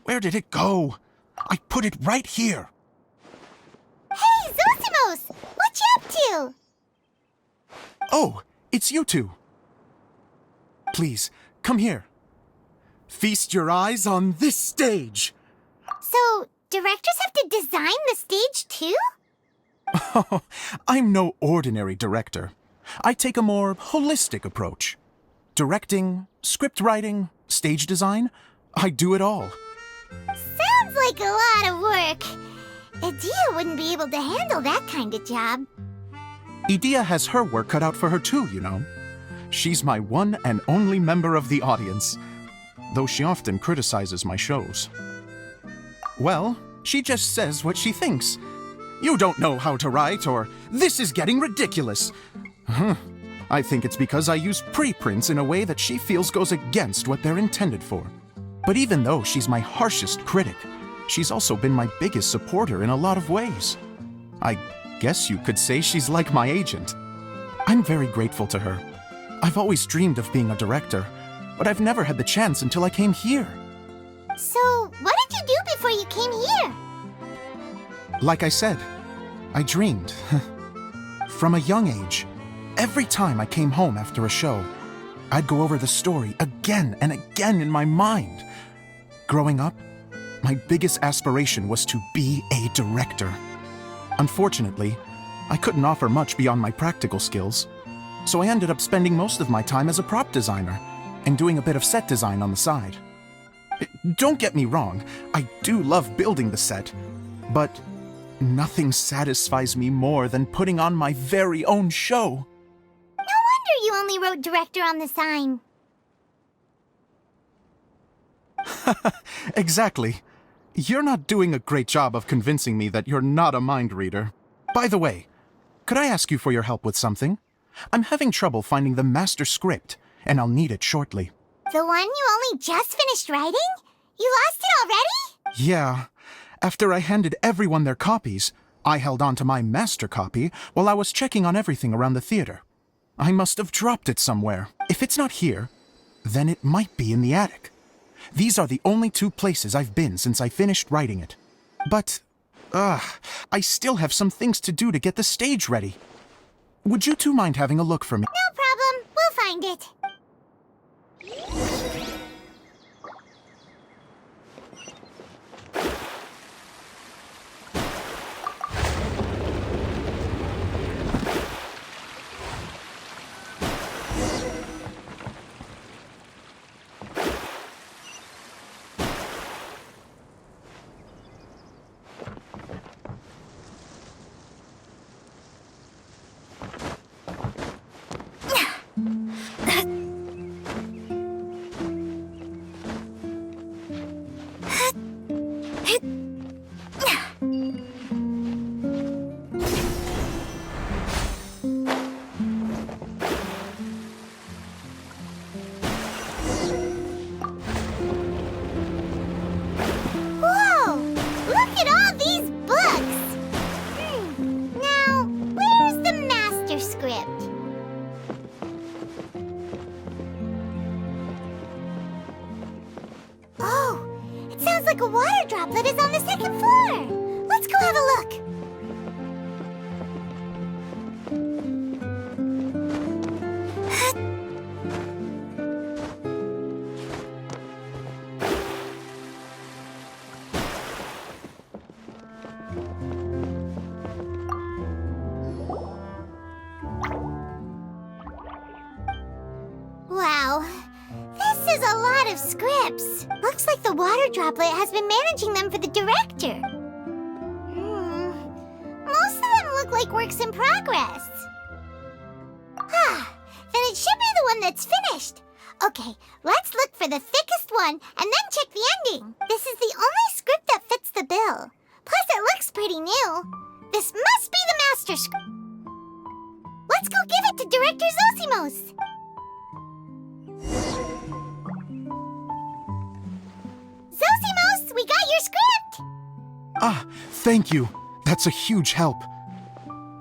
Where did it go? I put it right here. Hey, Zosimos! What you up to? Oh, it's you two. Please, come here. Feast your eyes on this stage. So, directors have to design the stage too? Oh, I'm no ordinary director. I take a more holistic approach. Directing, script writing, stage design, I do it all. Sounds like a lot of work. Adia wouldn't be able to handle that kind of job. Idia has her work cut out for her too, you know. She's my one and only member of the audience, though she often criticizes my shows. Well, she just says what she thinks. You don't know how to write, or this is getting ridiculous. I think it's because I use preprints in a way that she feels goes against what they're intended for. But even though she's my harshest critic, she's also been my biggest supporter in a lot of ways. I guess you could say she's like my agent. I'm very grateful to her. I've always dreamed of being a director, but I've never had the chance until I came here. So, what did you do before you came here? Like I said, I dreamed. From a young age, every time I came home after a show, I'd go over the story again and again in my mind. Growing up, my biggest aspiration was to be a director. Unfortunately, I couldn't offer much beyond my practical skills, so I ended up spending most of my time as a prop designer and doing a bit of set design on the side. Don't get me wrong, I do love building the set, but nothing satisfies me more than putting on my very own show. No wonder you only wrote director on the sign. Exactly. You're not doing a great job of convincing me that you're not a mind reader. By the way, could I ask you for your help with something? I'm having trouble finding the master script, and I'll need it shortly. The one you only just finished writing? You lost it already? Yeah. After I handed everyone their copies, I held on to my master copy while I was checking on everything around the theater. I must have dropped it somewhere. If it's not here, then it might be in the attic. These are the only two places I've been since I finished writing it. But, I still have some things to do to get the stage ready. Would you two mind having a look for me? No problem. We'll find it. Like a water droplet is on the second floor. Let's go have a look. Wow. This is a lot of scripts. Looks like the water droplet has been managing them for the director. Most of them look like works in progress. Then it should be the one that's finished. Okay, let's look for the thickest one and then check the ending. This is the only script that fits the bill. Plus, it looks pretty new. This must be the master script. Let's go give it to Director Zosimos. Zosimos, we got your script! Thank you. That's a huge help.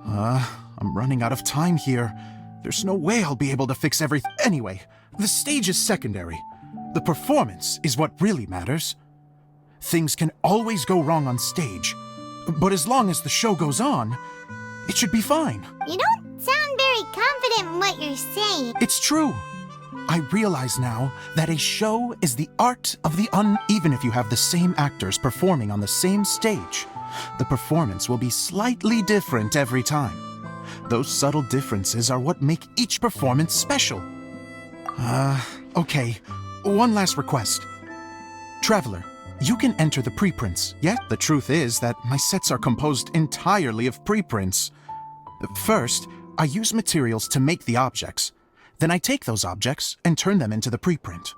I'm running out of time here. There's no way I'll be able to fix everything. Anyway, the stage is secondary. The performance is what really matters. Things can always go wrong on stage, but as long as the show goes on, it should be fine. You don't sound very confident in what you're saying. It's true. I realize now that a show is the art of the even if you have the same actors performing on the same stage, the performance will be slightly different every time. Those subtle differences are what make each performance special. Okay. One last request. Traveler, you can enter the preprints. Yet the truth is that my sets are composed entirely of preprints. First, I use materials to make the objects. Then I take those objects and turn them into the preprint.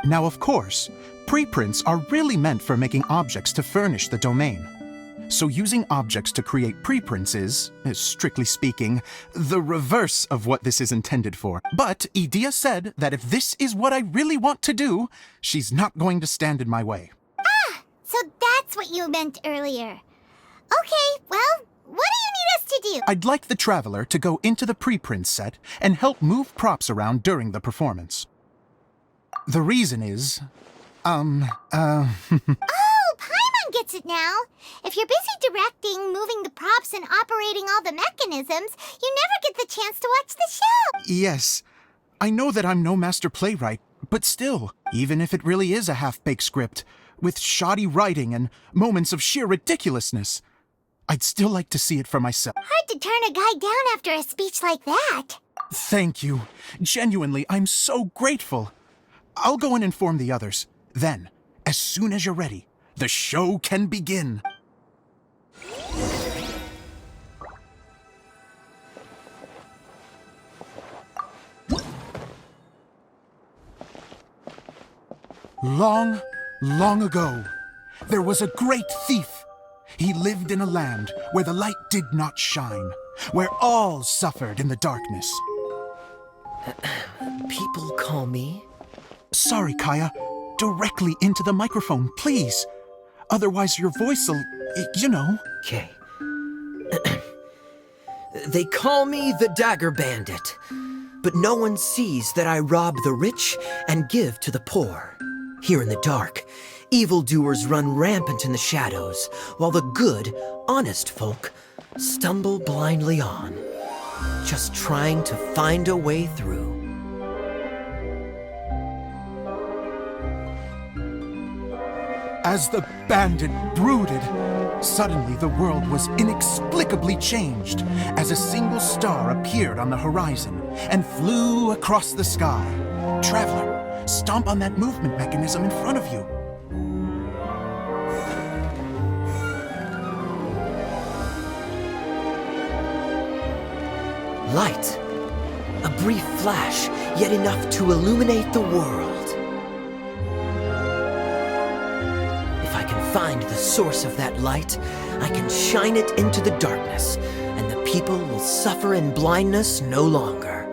Now, of course, preprints are really meant for making objects to furnish the domain. So using objects to create preprints is, strictly speaking, the reverse of what this is intended for. But Edea said that if this is what I really want to do, she's not going to stand in my way. Ah, so that's what you meant earlier. Okay, well, what do you need us to do? I'd like the Traveler to go into the preprint set and help move props around during the performance. The reason is, Oh, Paimon gets it now. If you're busy directing, moving the props, and operating all the mechanisms, you never get the chance to watch the show. Yes, I know that I'm no master playwright, but still, even if it really is a half-baked script, with shoddy writing and moments of sheer ridiculousness, I'd still like to see it for myself. Hard to turn a guy down after a speech like that. Thank you. Genuinely, I'm so grateful. I'll go and inform the others. Then, as soon as you're ready, the show can begin. Long, long ago, there was a great thief. He lived in a land where the light did not shine, where all suffered in the darkness. People call me? Sorry, Kaya. Directly into the microphone, please. Otherwise your voice'll, you know. Okay. They call me the Dagger Bandit, but no one sees that I rob the rich and give to the poor. Here in the dark, evildoers run rampant in the shadows, while the good, honest folk stumble blindly on, just trying to find a way through. As the bandit brooded, suddenly the world was inexplicably changed as a single star appeared on the horizon and flew across the sky. Traveler, stomp on that movement mechanism in front of you. Light. A brief flash, yet enough to illuminate the world. If I can find the source of that light, I can shine it into the darkness, and the people will suffer in blindness no longer.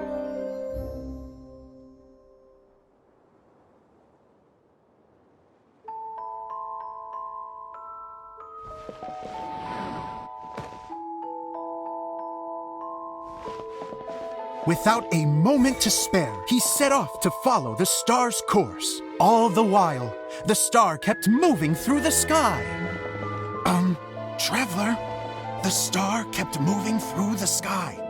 Without a moment to spare, he set off to follow the star's course. All the while, the star kept moving through the sky. Traveler, the star kept moving through the sky.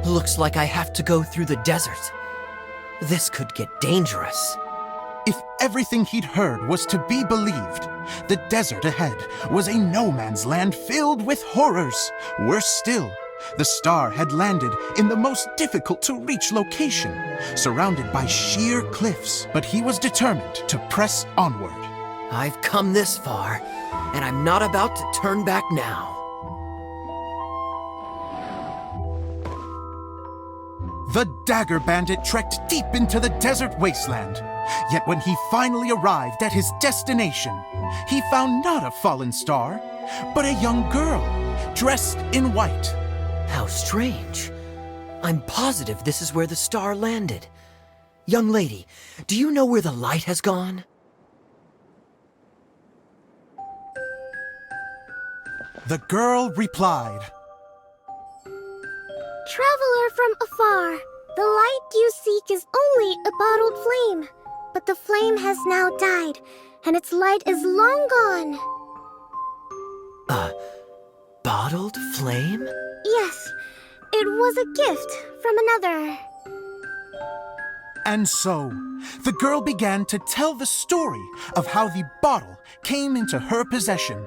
Looks like I have to go through the desert. This could get dangerous. If everything he'd heard was to be believed, the desert ahead was a no-man's land filled with horrors. Worse still, the star had landed in the most difficult-to-reach location, surrounded by sheer cliffs. But he was determined to press onward. I've come this far, and I'm not about to turn back now. The Dagger Bandit trekked deep into the desert wasteland. Yet when he finally arrived at his destination, he found not a fallen star, but a young girl dressed in white. How strange. I'm positive this is where the star landed. Young lady, do you know where the light has gone? The girl replied, Traveler from afar, the light you seek is only a bottled flame. But the flame has now died, and its light is long gone. A bottled flame? Yes, it was a gift from another. And so, the girl began to tell the story of how the bottle came into her possession.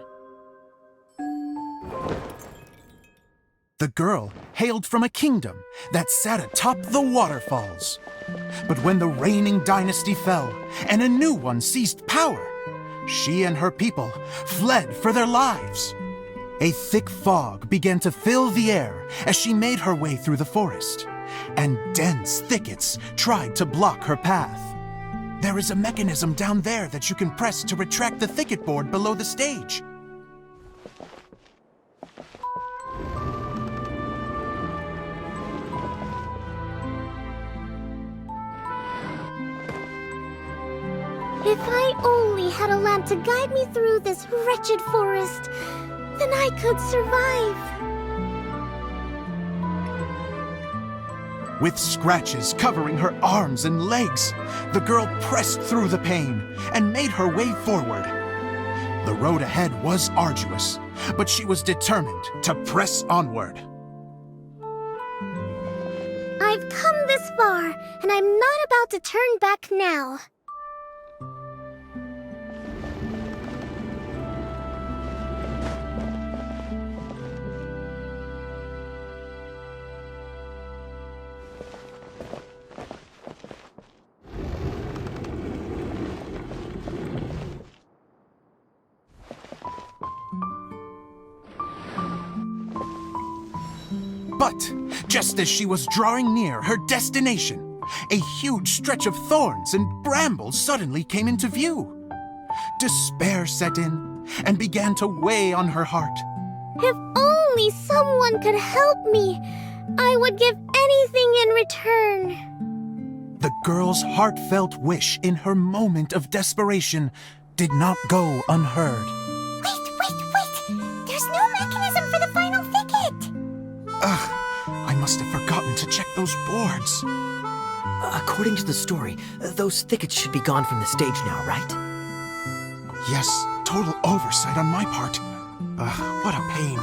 The girl hailed from a kingdom that sat atop the waterfalls. But when the reigning dynasty fell and a new one seized power, she and her people fled for their lives. A thick fog began to fill the air as she made her way through the forest, and dense thickets tried to block her path. There is a mechanism down there that you can press to retract the thicket board below the stage. If I only had a lamp to guide me through this wretched forest, then I could survive. With scratches covering her arms and legs, the girl pressed through the pain and made her way forward. The road ahead was arduous, but she was determined to press onward. I've come this far, and I'm not about to turn back now. But just as she was drawing near her destination, a huge stretch of thorns and brambles suddenly came into view. Despair set in and began to weigh on her heart. If only someone could help me, I would give anything in return. The girl's heartfelt wish in her moment of desperation did not go unheard. Wait! There's no mechanism for the final thicket! Ugh, I must have forgotten to check those boards. According to the story, those thickets should be gone from the stage now, right? Yes, total oversight on my part. What a pain.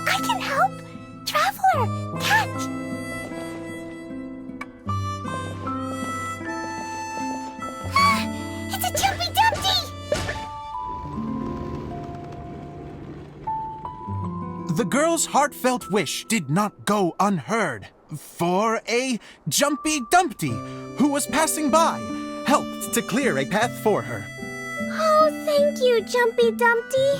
I can help! Traveler, catch! It's a Jumpy Dumpty! The girl's heartfelt wish did not go unheard, for a Jumpy Dumpty, who was passing by, helped to clear a path for her. Oh, thank you, Jumpy Dumpty.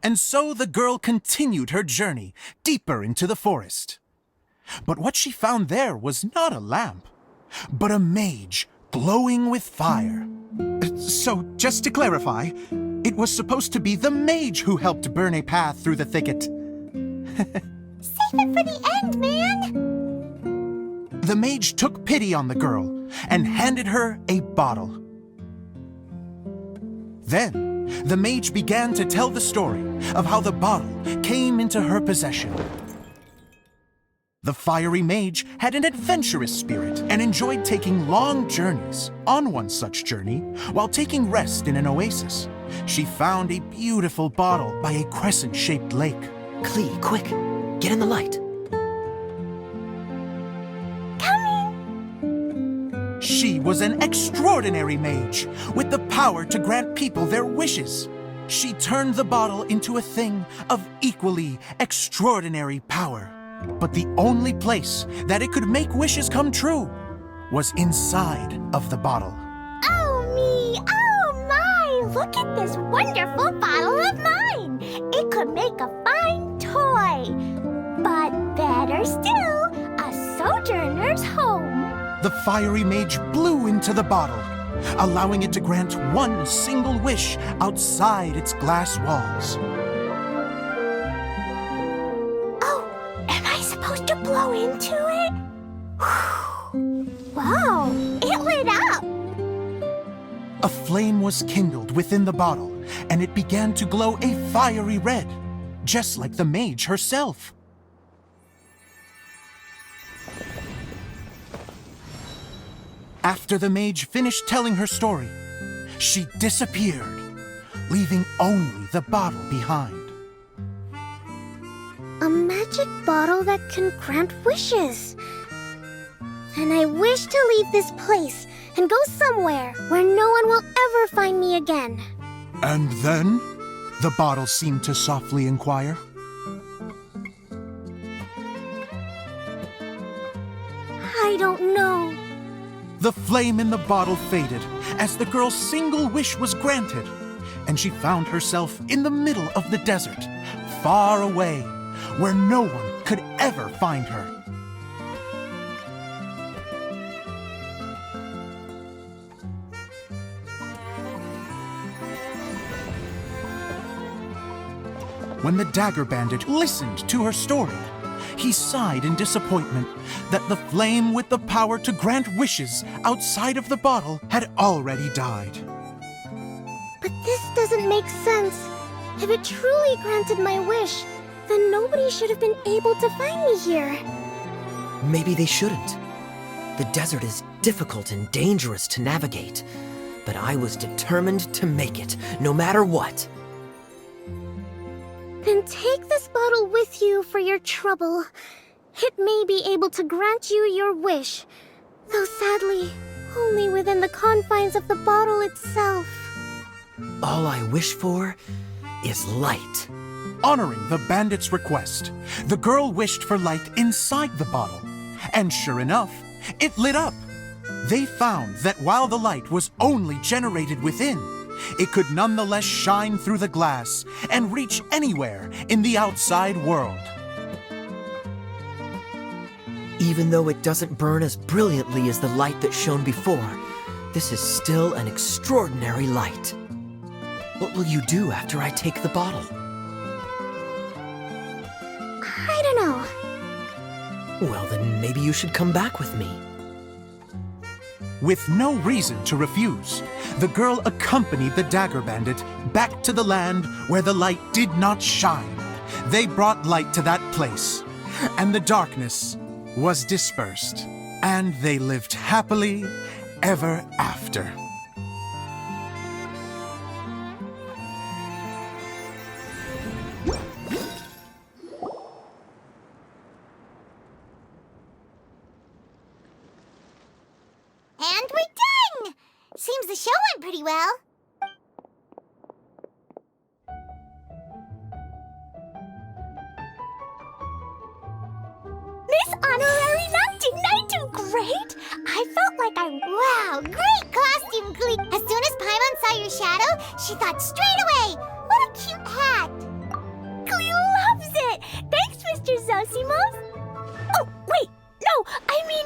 And so the girl continued her journey deeper into the forest. But what she found there was not a lamp, but a mage glowing with fire. So, just to clarify, it was supposed to be the mage who helped burn a path through the thicket. Save it for the end, man! The mage took pity on the girl and handed her a bottle. Then, the mage began to tell the story of how the bottle came into her possession. The fiery mage had an adventurous spirit and enjoyed taking long journeys. On one such journey, while taking rest in an oasis, she found a beautiful bottle by a crescent-shaped lake. Klee, quick, get in the light. She was an extraordinary mage with the power to grant people their wishes. She turned the bottle into a thing of equally extraordinary power. But the only place that it could make wishes come true was inside of the bottle. Oh me! Oh my! Look at this wonderful bottle of mine! It could make a fine toy! But better still, sojourners home. The fiery mage blew into the bottle, allowing it to grant one single wish outside its glass walls. Oh, am I supposed to blow into it? Wow, it lit up! A flame was kindled within the bottle, and it began to glow a fiery red, just like the mage herself. After the mage finished telling her story, she disappeared, leaving only the bottle behind. A magic bottle that can grant wishes. And I wish to leave this place and go somewhere where no one will ever find me again. And then, the bottle seemed to softly inquire. I don't know. The flame in the bottle faded as the girl's single wish was granted, and she found herself in the middle of the desert, far away, where no one could ever find her. When the Dagger Bandit listened to her story, he sighed in disappointment that the flame with the power to grant wishes outside of the bottle had already died. But this doesn't make sense. If it truly granted my wish, then nobody should have been able to find me here. Maybe they shouldn't. The desert is difficult and dangerous to navigate, but I was determined to make it, no matter what. Then take this bottle with you for your trouble. It may be able to grant you your wish, though sadly, only within the confines of the bottle itself. All I wish for is light. Honoring the bandit's request, the girl wished for light inside the bottle, and sure enough, it lit up. They found that while the light was only generated within, it could nonetheless shine through the glass and reach anywhere in the outside world. Even though it doesn't burn as brilliantly as the light that shone before, this is still an extraordinary light. What will you do after I take the bottle? I don't know. Well, then maybe you should come back with me. With no reason to refuse, the girl accompanied the Dagger Bandit back to the land where the light did not shine. They brought light to that place, and the darkness was dispersed, and they lived happily ever after. And we're done! Seems the show went pretty well. Miss Honorary Knight, didn't I do great? I felt like Wow, great costume, Glee! As soon as Paimon saw your shadow, she thought straight away, what a cute hat! Glee loves it! Thanks, Mr. Zosimos! Oh, wait, no, I mean,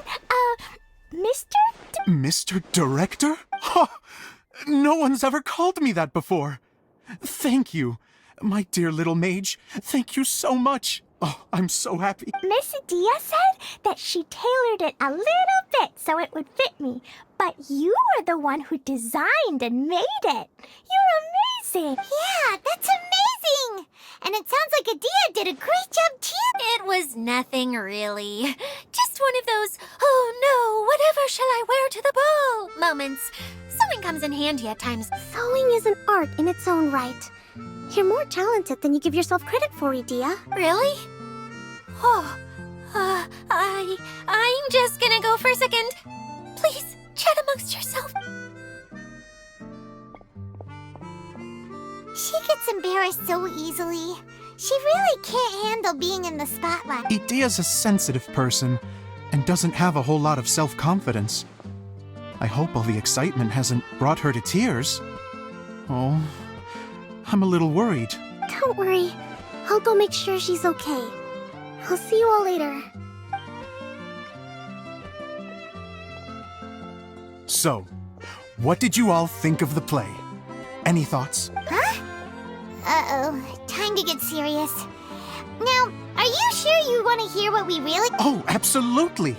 Mr. Mr. Director? Ha! No one's ever called me that before. Thank you, my dear little mage. Thank you so much. Oh, I'm so happy. Miss Dia said that she tailored it a little bit so it would fit me, but you are the one who designed and made it. You're amazing. Yeah, that's amazing! And it sounds like Adia did a great job too. It was nothing really. Just one of those, oh no, whatever shall I wear to the ball moments. Sewing comes in handy at times. Sewing is an art in its own right. You're more talented than you give yourself credit for, Idia. Really? Oh, I'm just gonna go for a second. Please, chat amongst yourself. She gets embarrassed so easily. She really can't handle being in the spotlight. Idia's a sensitive person and doesn't have a whole lot of self-confidence. I hope all the excitement hasn't brought her to tears. Oh, I'm a little worried. Don't worry. I'll go make sure she's okay. I'll see you all later. So, what did you all think of the play? Any thoughts? Uh-oh, time to get serious. Now, are you sure you want to hear what we really... Oh, absolutely.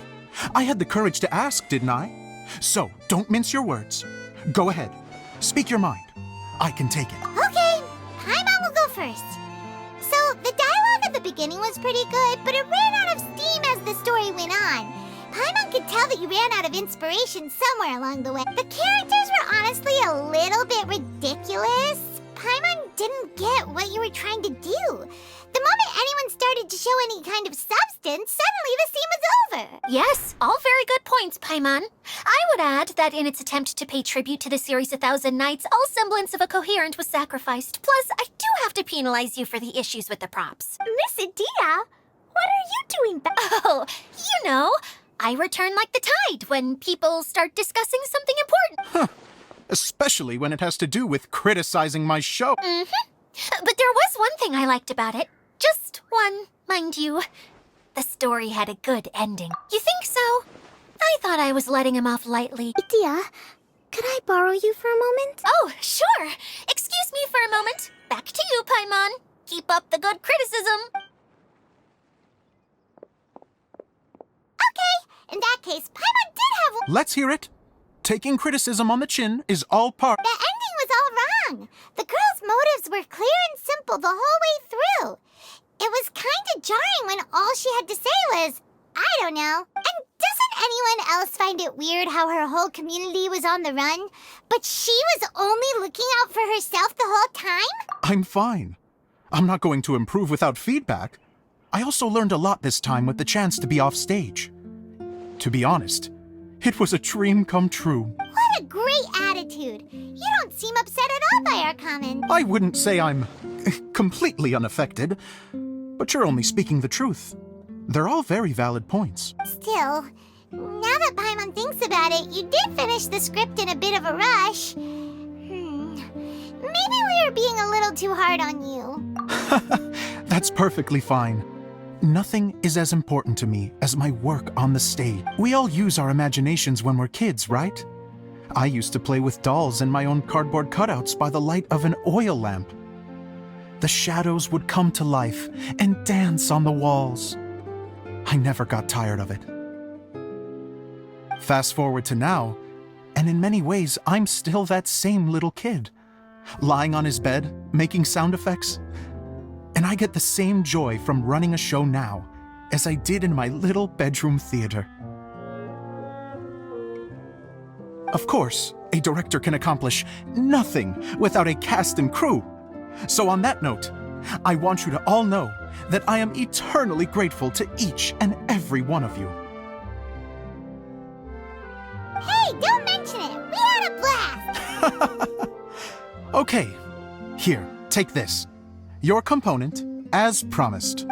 I had the courage to ask, didn't I? So, don't mince your words. Go ahead. Speak your mind. I can take it. Okay, Paimon will go first. So, the dialogue at the beginning was pretty good, but it ran out of steam as the story went on. Paimon could tell that you ran out of inspiration somewhere along the way. The characters were honestly a little bit ridiculous. Paimon didn't get what you were trying to do. The moment anyone started to show any kind of substance, suddenly the scene was over. Yes, all very good points, Paimon. I would add that in its attempt to pay tribute to the series 1,000 Nights, all semblance of a coherent was sacrificed. Plus, I do have to penalize you for the issues with the props. Miss Idia, what are you doing back? Oh, you know, I return like the tide when people start discussing something important. Especially when it has to do with criticizing my show. But there was one thing I liked about it. Just one, mind you. The story had a good ending. You think so? I thought I was letting him off lightly. Idia, could I borrow you for a moment? Oh, sure. Excuse me for a moment. Back to you, Paimon. Keep up the good criticism. Okay, in that case, Paimon did have one. Let's hear it. Taking criticism on the chin is all part. The ending was all wrong. The girl's motives were clear and simple the whole way through. It was kind of jarring when all she had to say was, I don't know. And doesn't anyone else find it weird how her whole community was on the run, but she was only looking out for herself the whole time? I'm fine. I'm not going to improve without feedback. I also learned a lot this time with the chance to be off stage. To be honest, it was a dream come true. What a great attitude. You don't seem upset at all by our comments. I wouldn't say I'm completely unaffected, but you're only speaking the truth. They're all very valid points. Still, now that Paimon thinks about it, you did finish the script in a bit of a rush. Maybe we were being a little too hard on you. That's perfectly fine. Nothing is as important to me as my work on the stage. We all use our imaginations when we're kids, right? I used to play with dolls and my own cardboard cutouts by the light of an oil lamp. The shadows would come to life and dance on the walls. I never got tired of it. Fast forward to now, and in many ways, I'm still that same little kid, lying on his bed, making sound effects. And I get the same joy from running a show now as I did in my little bedroom theater. Of course, a director can accomplish nothing without a cast and crew. So on that note, I want you to all know that I am eternally grateful to each and every one of you. Hey, don't mention it. We had a blast. Okay, here, take this. Your component, as promised.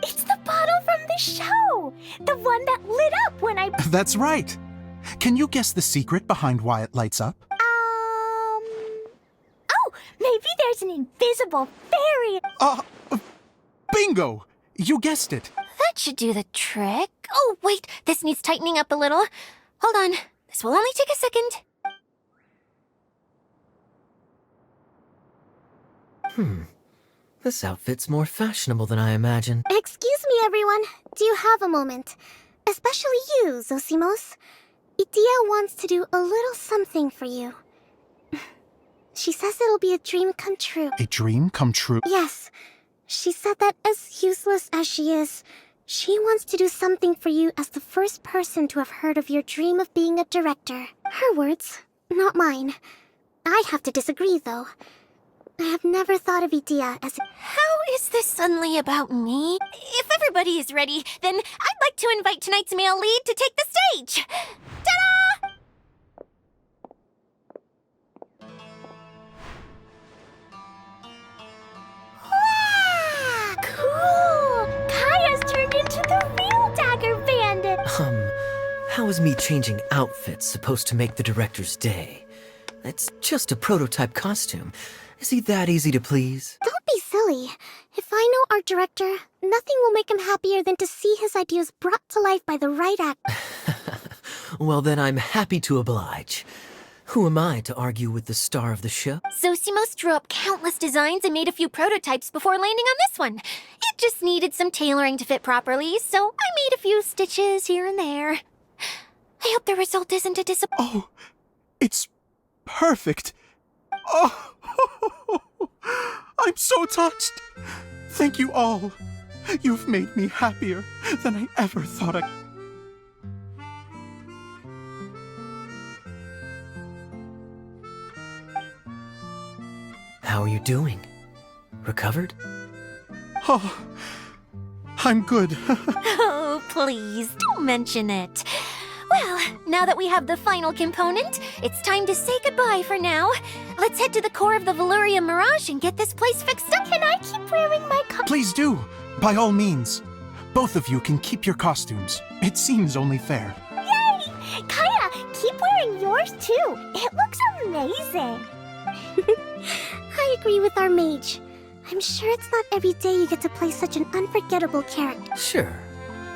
It's the bottle from the show! The one that lit up when I... That's right. Can you guess the secret behind why it lights up? Oh, maybe there's an invisible fairy... Bingo! You guessed it. That should do the trick. Oh, wait, this needs tightening up a little. Hold on, this will only take a second. This outfit's more fashionable than I imagined. Excuse me, everyone. Do you have a moment? Especially you, Zosimos. Idia wants to do a little something for you. She says it'll be a dream come true. A dream come true? Yes. She said that as useless as she is, she wants to do something for you as the first person to have heard of your dream of being a director. Her words, not mine. I have to disagree, though. I have never thought of Idia as a... How is this suddenly about me? If everybody is ready, then I'd like to invite tonight's male lead to take the stage. Ta-da! Wow! Cool! Kaya's turned into the real Dagger Bandit! How is me changing outfits supposed to make the director's day? It's just a prototype costume. Is he that easy to please? Don't be silly. If I know our director, nothing will make him happier than to see his ideas brought to life by the right actor. Well, then I'm happy to oblige. Who am I to argue with the star of the show? Zosimos drew up countless designs and made a few prototypes before landing on this one. It just needed some tailoring to fit properly, so I made a few stitches here and there. I hope the result isn't a disappointment. Oh, it's perfect. Oh, I'm so touched. Thank you all. You've made me happier than I ever thought I... How are you doing? Recovered? Oh, I'm good. Oh, please, don't mention it. Well, now that we have the final component, it's time to say goodbye for now. Let's head to the core of the Valyria Mirage and get this place fixed up. Can I keep wearing my Please do, by all means. Both of you can keep your costumes. It seems only fair. Yay! Kaya, keep wearing yours too. It looks amazing. I agree with our mage. I'm sure it's not every day you get to play such an unforgettable character. Sure.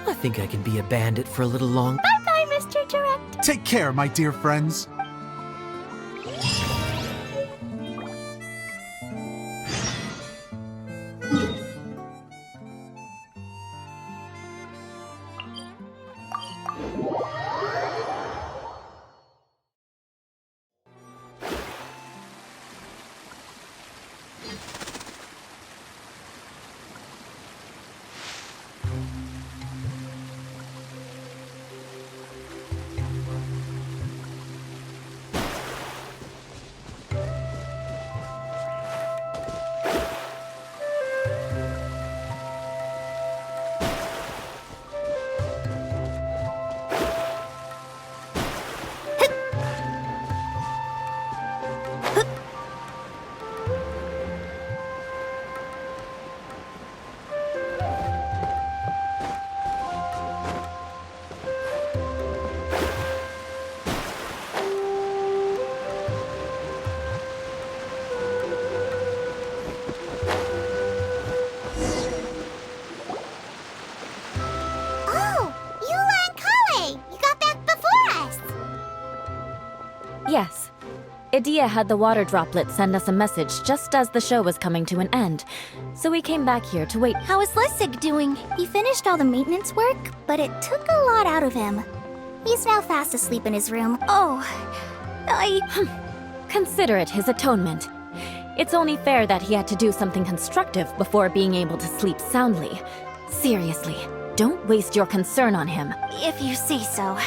I think I can be a bandit for a little longer. Bye-bye, Mr. Direct. Take care, my dear friends. Yes. Idia had the water droplet send us a message just as the show was coming to an end, so we came back here to wait. How is Lessig doing? He finished all the maintenance work, but it took a lot out of him. He's now fast asleep in his room. Oh, Consider it his atonement. It's only fair that he had to do something constructive before being able to sleep soundly. Seriously, don't waste your concern on him. If you say so.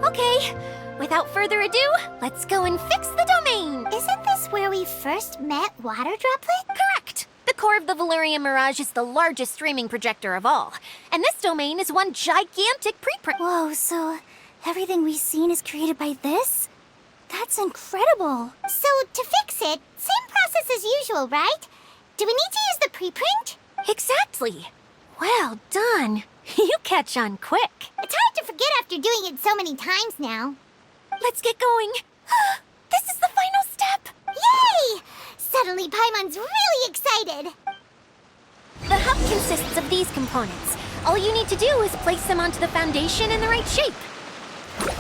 Okay, without further ado, let's go and fix the domain! Isn't this where we first met Water Droplet? Correct! The core of the Valyria Mirage is the largest streaming projector of all, and this domain is one gigantic preprint. Whoa, so everything we've seen is created by this? That's incredible. So, to fix it, same process as usual, right? Do we need to use the preprint? Exactly! Well done! You catch on quick. It's hard to forget after doing it so many times now. Let's get going. This is the final step! Yay! Suddenly Paimon's really excited. The hub consists of these components. All you need to do is place them onto the foundation in the right shape. The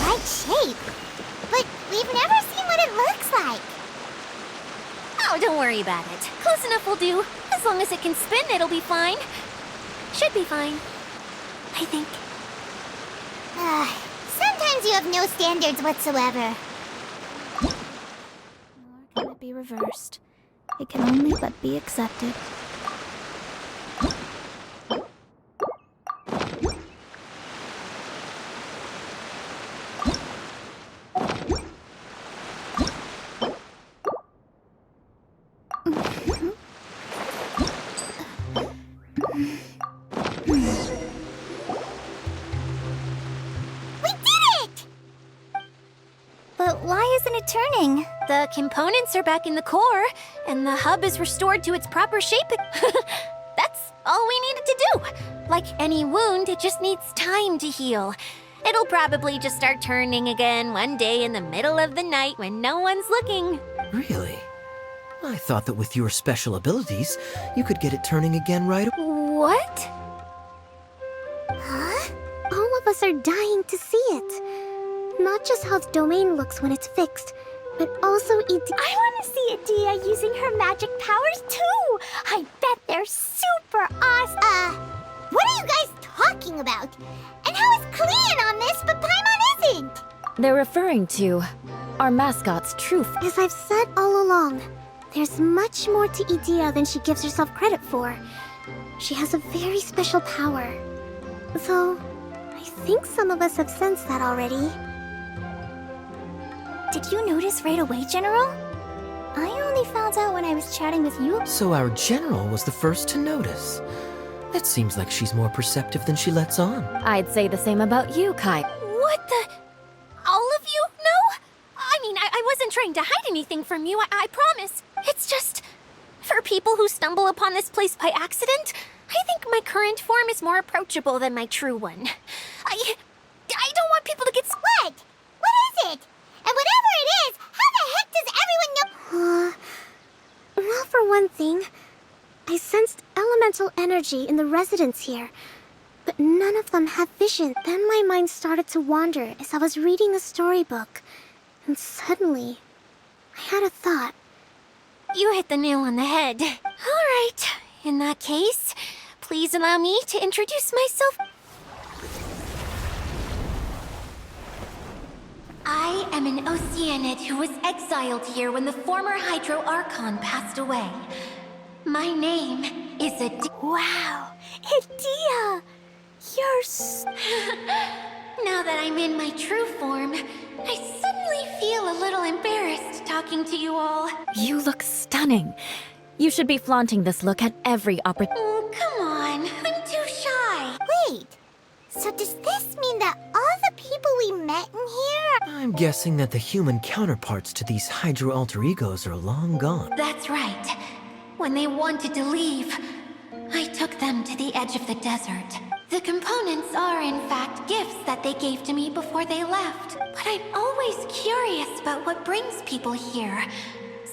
right shape? But we've never seen what it looks like. Oh, don't worry about it. Close enough will do. As long as it can spin, it'll be fine. Should be fine. I think. Sometimes you have no standards whatsoever. Nor can it be reversed. It can only but be accepted. But why isn't it turning? The components are back in the core, and the hub is restored to its proper shape. That's all we needed to do. Like any wound, it just needs time to heal. It'll probably just start turning again one day in the middle of the night when no one's looking. Really? I thought that with your special abilities, you could get it turning again right away. What? Huh? All of us are dying to see it. Not just how the domain looks when it's fixed, but also I want to see Adia using her magic powers too! I bet they're super awesome! What are you guys talking about? And how is Klean on this, but Paimon isn't? They're referring to our mascot's truth. As I've said all along, there's much more to Idia than she gives herself credit for. She has a very special power. Though, I think some of us have sensed that already. Did you notice right away, General? I only found out when I was chatting with you. So our general was the first to notice. It seems like she's more perceptive than she lets on. I'd say the same about you, Kai. What the? All of you? No? I mean, I wasn't trying to hide anything from you, I promise. It's just, for people who stumble upon this place by accident, I think my current form is more approachable than my true one. I don't want people to get... What? What is it? And whatever it is, how the heck does everyone know? Well, for one thing, I sensed elemental energy in the residents here, but none of them have vision. Then my mind started to wander as I was reading a storybook, and suddenly, I had a thought. You hit the nail on the head. All right. In that case, please allow me to introduce myself. I am an Oceanid who was exiled here when the former Hydro Archon passed away. My name is Wow, Adia! You're Now that I'm in my true form, I suddenly feel a little embarrassed talking to you all. You look stunning. You should be flaunting this look at every opportunity. Oh, come on. I'm too shy. Wait, so does this mean that all the people we met in here I'm guessing that the human counterparts to these Hydro alter egos are long gone. That's right. When they wanted to leave, I took them to the edge of the desert. The components are, in fact, gifts that they gave to me before they left. But I'm always curious about what brings people here.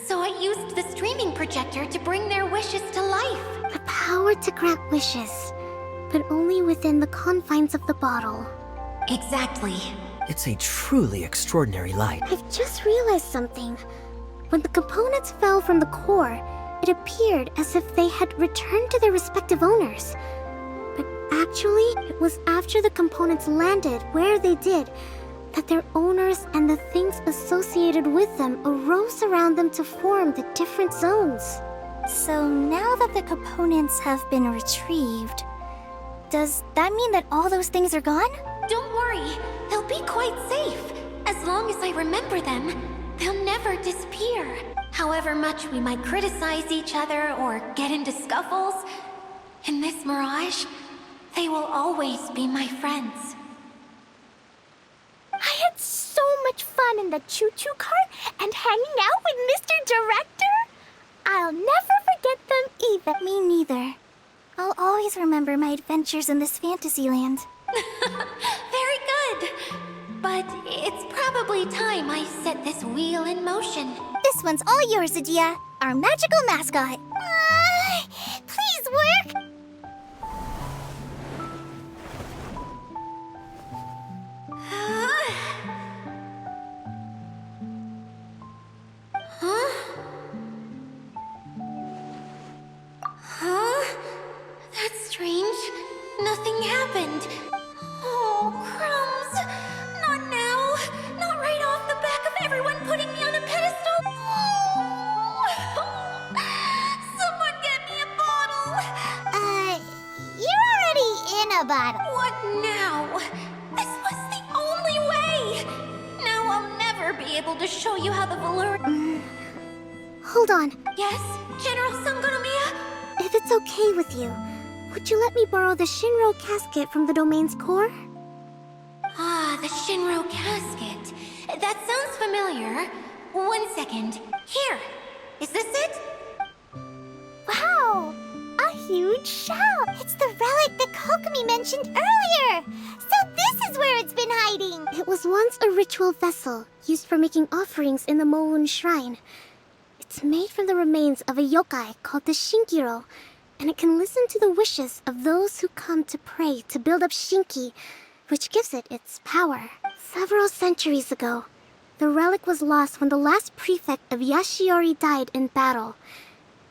So I used the streaming projector to bring their wishes to life. The power to grant wishes, but only within the confines of the bottle. Exactly. It's a truly extraordinary light. I've just realized something. When the components fell from the core, it appeared as if they had returned to their respective owners. But actually, it was after the components landed where they did that their owners and the things associated with them arose around them to form the different zones. So now that the components have been retrieved, does that mean that all those things are gone? Don't worry. They'll be quite safe. As long as I remember them, they'll never disappear. However much we might criticize each other or get into scuffles, in this mirage, they will always be my friends. I had so much fun in the choo-choo cart and hanging out with Mr. Director. I'll never forget them either. Me neither. I'll always remember my adventures in this fantasy land. Very good. But it's probably time I set this wheel in motion. This one's all yours, Adia, our magical mascot. please work? That's strange. Nothing happened. Oh, crumbs. Not now. Not right off the back of everyone putting me on a pedestal. Someone get me a bottle. You're already in a bottle. What now? This was the only way. Now I'll never be able to show you how the Valur... Hold on. Yes, General Sangonomiya? If it's okay with you, would you let me borrow the Shinro casket from the domain's core? Ah, the Shinro casket. That sounds familiar. 1 second. Here. Is this it? Wow, a huge shell. It's the relic that Kokomi mentioned earlier. So this is where it's been hiding. It was once a ritual vessel used for making offerings in the Moon Shrine. It's made from the remains of a yokai called the Shinkiro, and it can listen to the wishes of those who come to pray to build up Shinki which gives it its power. Several centuries ago, the relic was lost when the last prefect of Yashiori died in battle.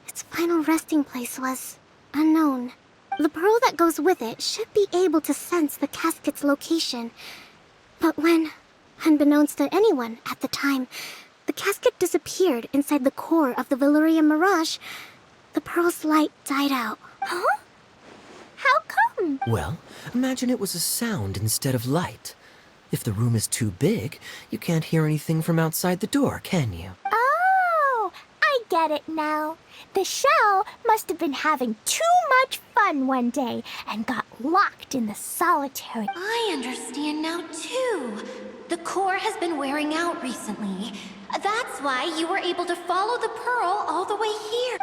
Its final resting place was unknown. The pearl that goes with it should be able to sense the casket's location. But when, unbeknownst to anyone at the time, the casket disappeared inside the core of the Valyria Mirage, the pearl's light died out. Huh? How come? Well, imagine it was a sound instead of light. If the room is too big, you can't hear anything from outside the door, can you? Oh, I get it now. The shell must have been having too much fun one day and got locked in the solitary. I understand now, too. The core has been wearing out recently. That's why you were able to follow the pearl all the way here.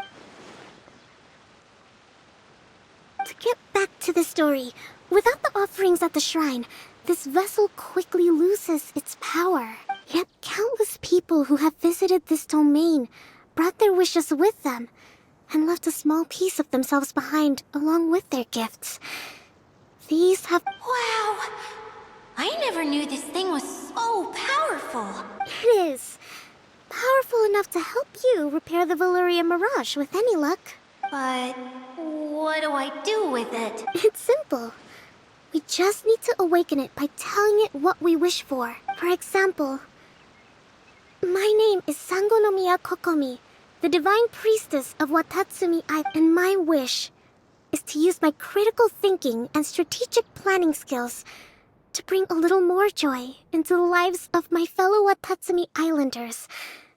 To get back to the story, without the offerings at the shrine, this vessel quickly loses its power. Yet countless people who have visited this domain brought their wishes with them and left a small piece of themselves behind along with their gifts. These have... Wow! I never knew this thing was so powerful. It is. Powerful enough to help you repair the Valyria Mirage with any luck. But what do I do with it? It's simple. We just need to awaken it by telling it what we wish for. For example, my name is Sangonomiya Kokomi, the divine priestess of Watatsumi Island, and my wish is to use my critical thinking and strategic planning skills to bring a little more joy into the lives of my fellow Watatsumi Islanders,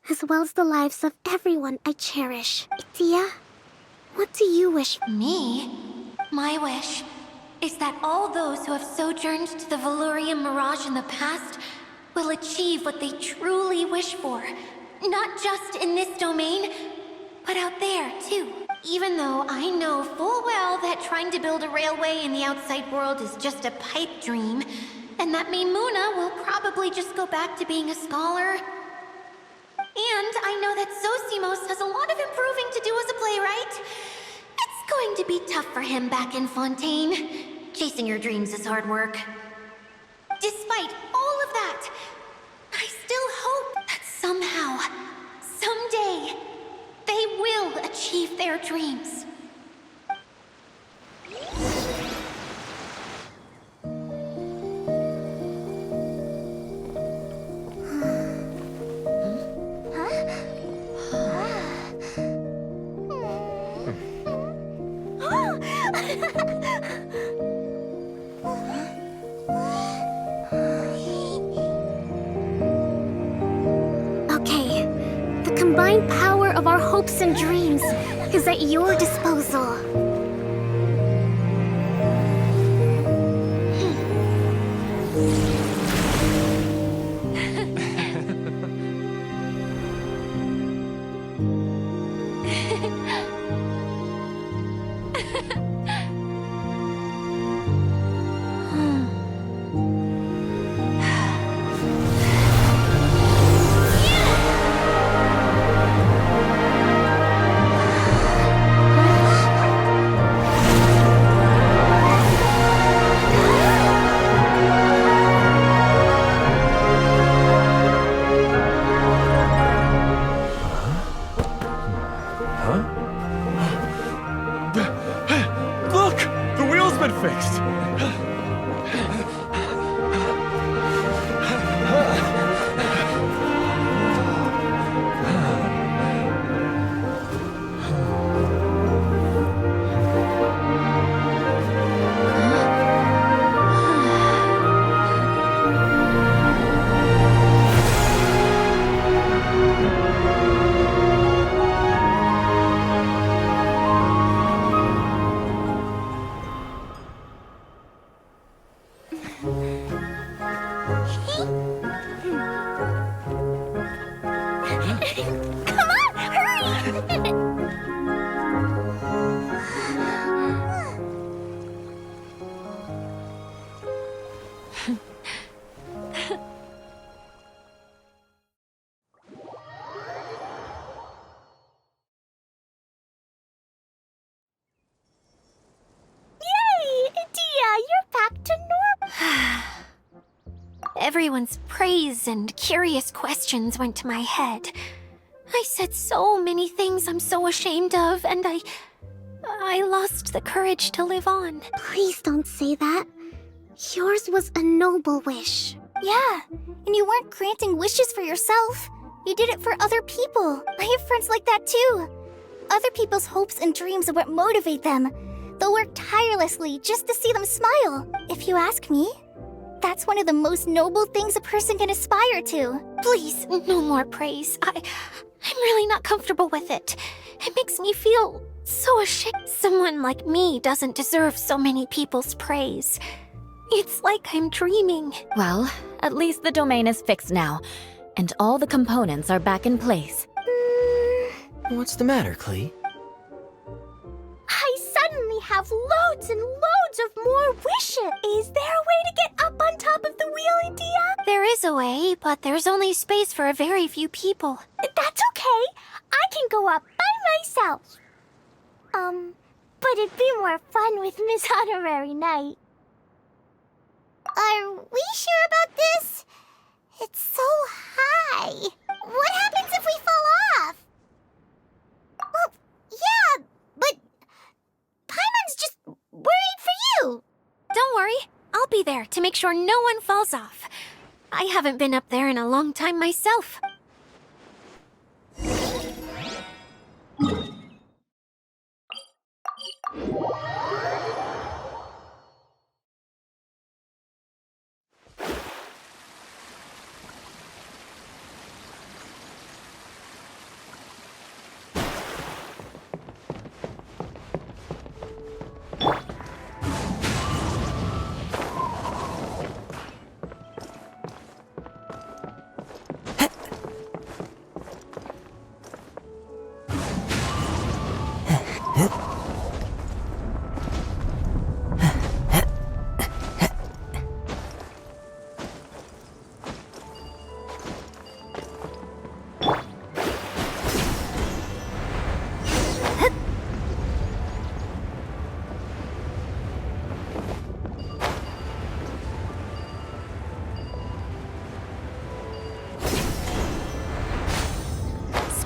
as well as the lives of everyone I cherish. Itia, what do you wish? Me? My wish is that all those who have sojourned to the Valyrian Mirage in the past will achieve what they truly wish for. Not just in this domain, but out there, too. Even though I know full well that trying to build a railway in the outside world is just a pipe dream, and that Maimuna will probably just go back to being a scholar. And I know that Zosimos has a lot of improving to do as a playwright. It's going to be tough for him back in Fontaine. Chasing your dreams is hard work. Despite all of that, I still hope that somehow, someday, they will achieve their dreams. Okay, the combined power of our hopes and dreams is at your disposal. Look! The wheel's been fixed! Come on, hurry! Yay! Dia, you're back to normal. Everyone's praise and curious questions went to my head. I said so many things I'm so ashamed of, and I lost the courage to live on. Please don't say that. Yours was a noble wish. Yeah, and you weren't granting wishes for yourself. You did it for other people. I have friends like that too. Other people's hopes and dreams are what motivate them. They'll work tirelessly just to see them smile. If you ask me, that's one of the most noble things a person can aspire to. Please, no more praise. I'm really not comfortable with it. It makes me feel so ashamed. Someone like me doesn't deserve so many people's praise. It's like I'm dreaming. Well, at least the domain is fixed now, and all the components are back in place. What's the matter, Klee? I suddenly have loads and loads of more wishes. Is there a way to get up on top of the wheel, Edea? There is a way, but there's only space for a very few people. That's okay. I can go up by myself. But it'd be more fun with Miss Honorary Knight. Are we sure about this? It's so high. What happens if we fall off? Well, yeah, but Paimon's just worried for you. Don't worry, I'll be there to make sure no one falls off. I haven't been up there in a long time myself.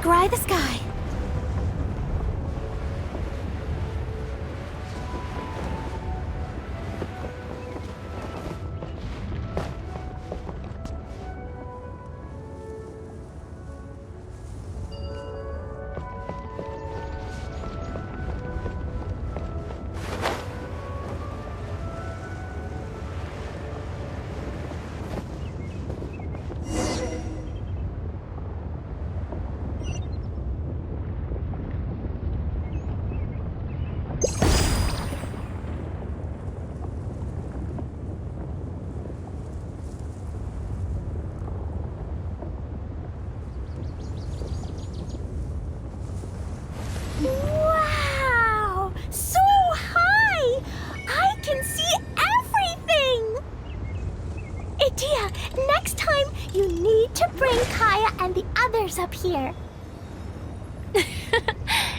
Scry the sky. Wow! So high! I can see everything! Edea, next time you need to bring Kaya and the others up here.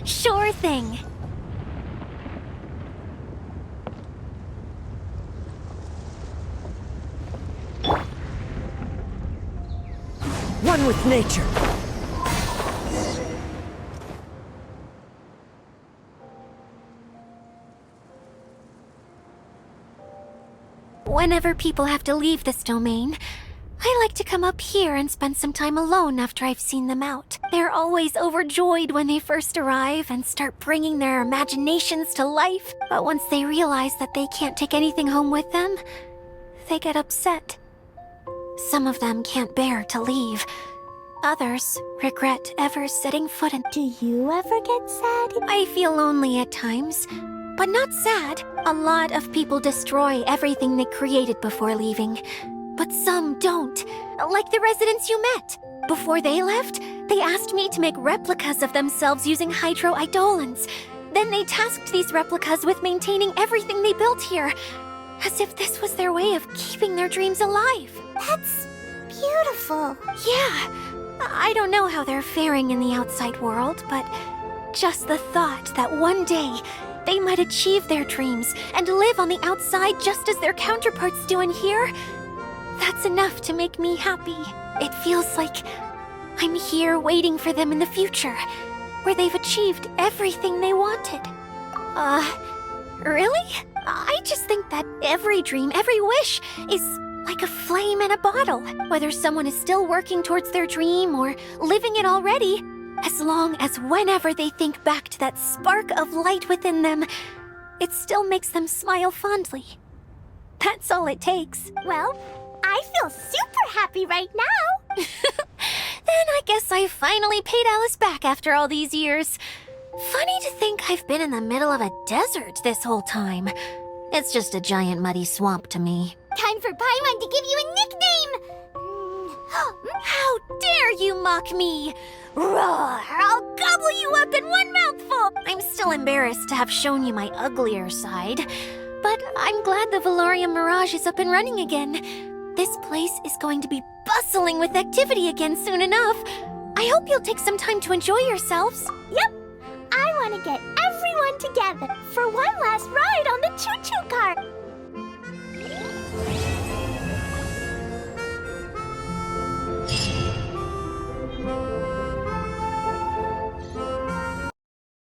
Sure thing. One with nature. Whenever people have to leave this domain, I like to come up here and spend some time alone after I've seen them out. They're always overjoyed when they first arrive and start bringing their imaginations to life. But once they realize that they can't take anything home with them, they get upset. Some of them can't bear to leave. Others regret ever setting foot in. Do you ever get sad? I feel lonely at times, but not sad. A lot of people destroy everything they created before leaving. But some don't, like the residents you met. Before they left, they asked me to make replicas of themselves using hydro-eidolons. Then they tasked these replicas with maintaining everything they built here, as if this was their way of keeping their dreams alive. That's beautiful. Yeah, I don't know how they're faring in the outside world, but just the thought that one day they might achieve their dreams and live on the outside just as their counterparts do in here, that's enough to make me happy. It feels like I'm here waiting for them in the future, where they've achieved everything they wanted. Really? I just think that every dream, every wish is like a flame in a bottle. Whether someone is still working towards their dream or living it already, as long as whenever they think back to that spark of light within them, it still makes them smile fondly. That's all it takes. Well, I feel super happy right now. Then I guess I finally paid Alice back after all these years. Funny to think I've been in the middle of a desert this whole time. It's just a giant muddy swamp to me. Time for Paimon to give you a nickname! How dare you mock me! Roar! I'll gobble you up in one mouthful! I'm still embarrassed to have shown you my uglier side, but I'm glad the Valorium Mirage is up and running again. This place is going to be bustling with activity again soon enough. I hope you'll take some time to enjoy yourselves. Yep, I want to get everyone together for one last ride on